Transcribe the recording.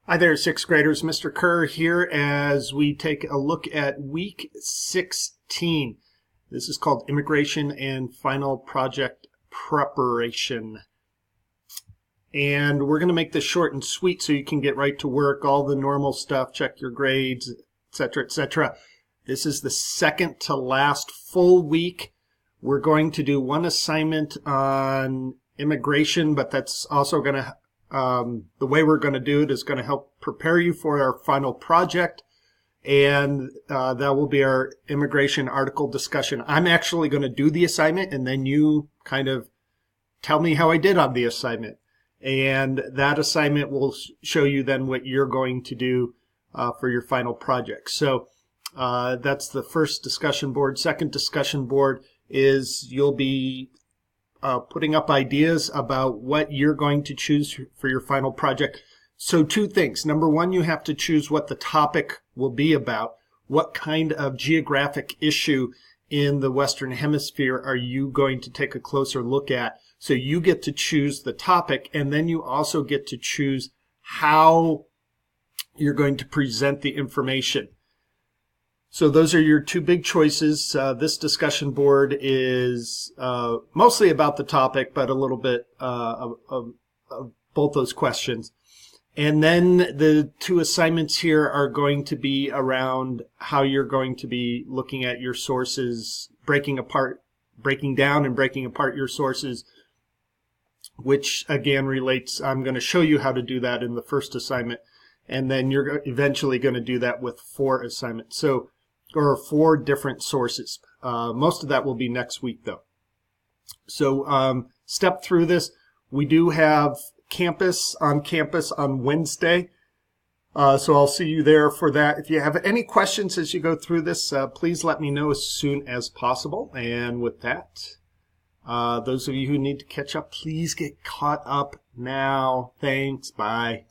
Hi there, sixth graders. Mr. Kerr here as we take a look at week 16. This is called Immigration and Final Project Preparation. And we're going to make this short and sweet so you can get right to work, all the normal stuff, check your grades, etc., etc. This is the second to last full week. We're going to do one assignment on immigration, but that's also going to the way we're going to do it is going to help prepare you for our final project, and that will be our immigration article discussion. I'm actually going to do the assignment, and then you kind of tell me how I did on the assignment. And that assignment will show you then what you're going to do for your final project. So that's the first discussion board. Second discussion board is you'll be putting up ideas about what you're going to choose for your final project. So two things. Number one, you have to choose what the topic will be about. What kind of geographic issue in the Western Hemisphere are you going to take a closer look at? So you get to choose the topic, and then you also get to choose how you're going to present the information. So those are your two big choices. This discussion board is mostly about the topic, but a little bit of both those questions. And then the two assignments here are going to be around how you're going to be looking at your sources, breaking down and breaking apart your sources, which again relates, I'm going to show you how to do that in the first assignment. And then you're eventually going to do that with 4 assignments. Or 4 different sources. Most of that will be next week, though. So step through this. We do have campus on Wednesday. So I'll see you there for that. If you have any questions as you go through this, please let me know as soon as possible. And with that, those of you who need to catch up, please get caught up now. Thanks. Bye.